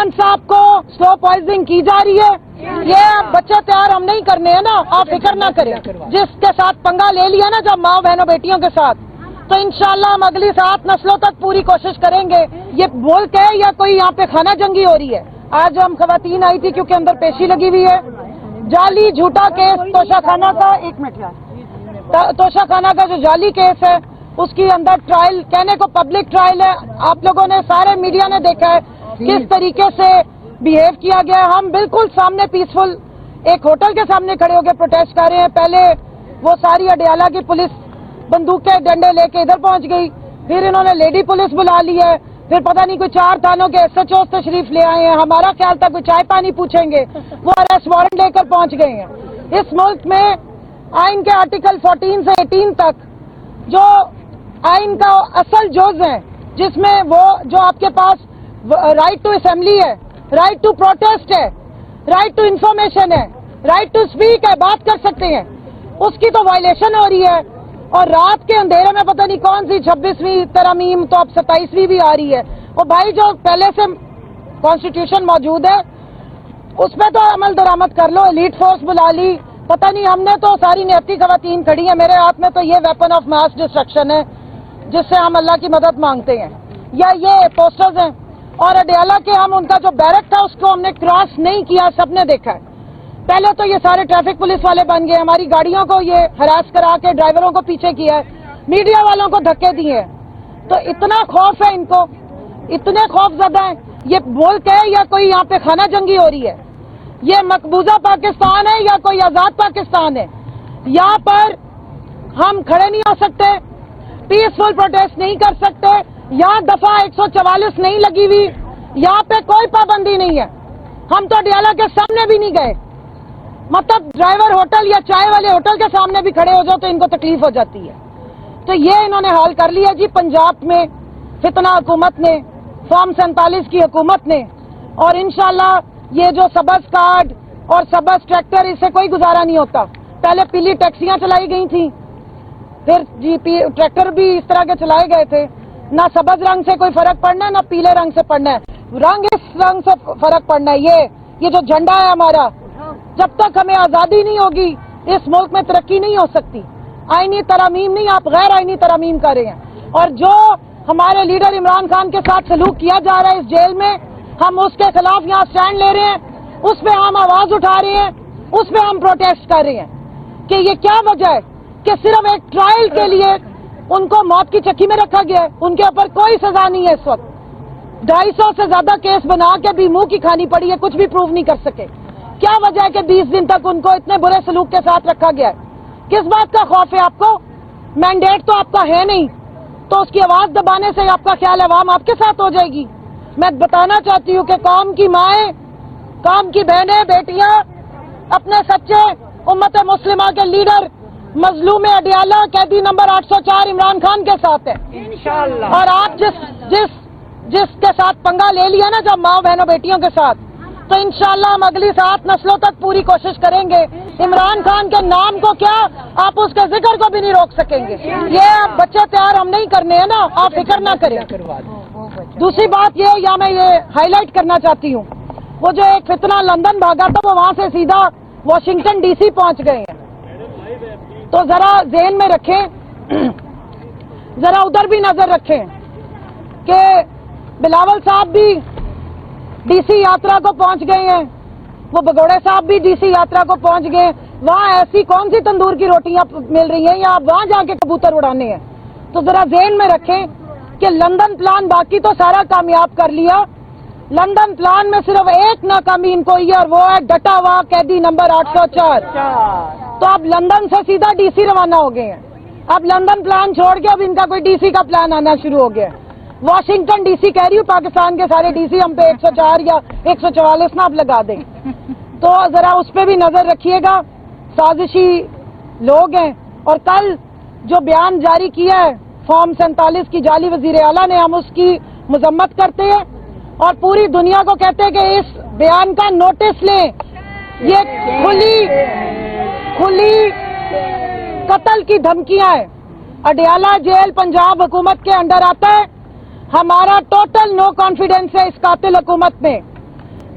عمران صاحب کو سلو پوائزنگ کی جا رہی ہے، یہ بچے تیار ہم نہیں کرنے ہیں نا، آپ فکر نہ کریں. جس کے ساتھ پنگا لے لیا نا جب ماں بہنوں بیٹیوں کے ساتھ، تو انشاءاللہ ہم اگلی 7 نسلوں تک پوری کوشش کریں گے. یہ ملک ہے یا کوئی یہاں پہ خانہ جنگی ہو رہی ہے؟ آج ہم خواتین آئی تھی کیونکہ اندر پیشی لگی ہوئی ہے. جعلی جھوٹا کیس توشہ خانہ کا، توشہ خانہ کا جو جعلی کیس ہے اس کی اندر ٹرائل، کہنے کو پبلک ٹرائل ہے. آپ لوگوں نے سارے میڈیا نے دیکھا ہے کس طریقے سے بیہیو کیا گیا ہے. ہم بالکل سامنے پیسفل ایک ہوٹل کے سامنے کھڑے ہو کے پروٹیسٹ کر رہے ہیں. پہلے وہ ساری اڈیالہ کی پولیس بندوق کے ڈنڈے لے کے ادھر پہنچ گئی، پھر انہوں نے لیڈی پولیس بلا لی ہے، پھر پتہ نہیں کوئی 4 تھانوں کے SHO تشریف لے آئے ہیں. ہمارا خیال تھا کوئی چائے پانی پوچھیں گے، وہ ارسٹ وارنٹ لے کر پہنچ گئے ہیں. اس ملک میں آئین کے آرٹیکل 14 سے 18 تک جو آئین کا اصل جز ہے، جس میں وہ جو آپ کے پاس رائٹ ٹو اسمبلی ہے، رائٹ ٹو پروٹیسٹ ہے، رائٹ ٹو انفارمیشن ہے، رائٹ ٹو اسپیک ہے، بات کر سکتے ہیں، اس کی تو وائلیشن ہو رہی ہے. اور رات کے اندھیرے میں پتہ نہیں کون سی 26ویں ترامیم، تو اب 27ویں بھی آ رہی ہے. وہ بھائی جو پہلے سے کانسٹیٹیوشن موجود ہے اس پہ تو عمل درآمد کر لو. ایلیٹ فورس بلا لی، پتہ نہیں، ہم نے تو ساری نیتی خواتین کھڑی ہیں. میرے ہاتھ میں تو یہ ویپن آف ماس ڈسٹرکشن ہے جس سے ہم اللہ کی مدد مانگتے ہیں. یا یہ پوسٹرز ہیں، اور اڈیالہ کے ہم ان کا جو بیرک تھا اس کو ہم نے کراس نہیں کیا، سب نے دیکھا ہے. پہلے تو یہ سارے ٹریفک پولیس والے بن گئے، ہماری گاڑیوں کو یہ ہراس کرا کے ڈرائیوروں کو پیچھے کیا ہے، میڈیا والوں کو دھکے دیے ہیں. تو اتنا خوف ہے ان کو، اتنے خوف زدہ ہیں. یہ ملک ہے یا کوئی یہاں پہ خانہ جنگی ہو رہی ہے؟ یہ مقبوضہ پاکستان ہے یا کوئی آزاد پاکستان ہے؟ یہاں پر ہم کھڑے نہیں ہو سکتے، پیسفل پروٹیسٹ نہیں کر سکتے. یہاں دفعہ 144 نہیں لگی ہوئی، یہاں پہ کوئی پابندی نہیں ہے. ہم تو اڈیالہ کے سامنے بھی نہیں گئے. مطلب ڈرائیور ہوٹل یا چائے والے ہوٹل کے سامنے بھی کھڑے ہو جاؤ تو ان کو تکلیف ہو جاتی ہے. تو یہ انہوں نے حال کر لیا جی پنجاب میں فتنہ حکومت نے، فارم 47 کی حکومت نے. اور انشاءاللہ یہ جو سبز کارڈ اور سبز ٹریکٹر، اس سے کوئی گزارا نہیں ہوتا. پہلے پیلی ٹیکسیاں چلائی گئی تھیں، پھر ٹریکٹر بھی اس طرح کے چلائے گئے تھے. نہ سبز رنگ سے کوئی فرق پڑنا ہے، نہ پیلے رنگ سے پڑنا ہے. رنگ اس رنگ سے فرق پڑنا ہے. یہ جو جھنڈا ہے ہمارا، جب تک ہمیں آزادی نہیں ہوگی اس ملک میں ترقی نہیں ہو سکتی. آئینی ترامیم نہیں، آپ غیر آئینی ترامیم کر رہے ہیں. اور جو ہمارے لیڈر عمران خان کے ساتھ سلوک کیا جا رہا ہے اس جیل میں، ہم اس کے خلاف یہاں سٹینڈ لے رہے ہیں، اس پہ ہم آواز اٹھا رہے ہیں، اس پہ ہم پروٹیسٹ کر رہے ہیں کہ یہ کیا وجہ ہے کہ صرف ایک ٹرائل کے لیے ان کو موت کی چکی میں رکھا گیا ہے. ان کے اوپر کوئی سزا نہیں ہے. اس وقت 250 سے زیادہ کیس بنا کے بھی منہ کی کھانی پڑی ہے، کچھ بھی پروف نہیں کر سکے. کیا وجہ ہے کہ 20 دن تک ان کو اتنے برے سلوک کے ساتھ رکھا گیا ہے؟ کس بات کا خوف ہے آپ کو؟ مینڈیٹ تو آپ کا ہے نہیں، تو اس کی آواز دبانے سے آپ کا خیال عوام آپ کے ساتھ ہو جائے گی؟ میں بتانا چاہتی ہوں کہ قوم کی مائیں، قوم کی بہنیں، بیٹیاں اپنے سچے امت مسلمہ کے لیڈر مظلوم اڈیالہ قیدی نمبر 804 عمران خان کے ساتھ ہے انشاءاللہ. اور آپ جس کے ساتھ پنگا لے لیا نا جب ماں بہنوں بیٹیوں کے ساتھ، تو انشاءاللہ ہم اگلی 7 نسلوں تک پوری کوشش کریں گے. عمران خان کے نام کو کیا، آپ اس کے ذکر کو بھی نہیں روک سکیں گے. یہ بچے تیار ہم نہیں کرنے ہیں نا، آپ فکر نہ کریں. دوسری بات یہ میں یہ ہائی لائٹ کرنا چاہتی ہوں، وہ جو ایک فتنہ لندن بھاگا تھا وہ وہاں سے سیدھا واشنگٹن DC پہنچ گئے ہیں. تو ذرا ذہن میں رکھیں، ذرا ادھر بھی نظر رکھیں کہ بلاول صاحب بھی DC یاترا کو پہنچ گئے ہیں، وہ بگوڑے صاحب بھی DC یاترا کو پہنچ گئے ہیں. وہاں ایسی کون سی تندور کی روٹیاں مل رہی ہیں یا آپ وہاں جا کے کبوتر اڑانے ہیں؟ تو ذرا ذہن میں رکھیں کہ لندن پلان باقی تو سارا کامیاب کر لیا، لندن پلان میں صرف ایک ناکامی ان کو یہ، اور وہ ہے ڈٹا ہوا قیدی نمبر 804. تو اب لندن سے سیدھا DC روانہ ہو گئے ہیں. اب لندن پلان چھوڑ کے اب ان کا کوئی DC کا پلان آنا شروع ہو گیا ہے. واشنگٹن DC کہہ رہی ہوں، پاکستان کے سارے DC ہم پہ 104 یا 144 نہ آپ لگا دیں. تو ذرا اس پہ بھی نظر رکھیے گا، سازشی لوگ ہیں. اور کل جو بیان جاری کیا ہے فارم 47 کی جعلی وزیر اعلیٰ نے، ہم اس کی مذمت کرتے ہیں اور پوری دنیا کو کہتے ہیں کہ اس بیان کا نوٹس لیں. یہ کھلی قتل کی دھمکیاں ہیں. اڈیالہ جیل پنجاب حکومت کے انڈر آتا ہے. ہمارا ٹوٹل نو کانفیڈنس ہے اس قاتل حکومت میں.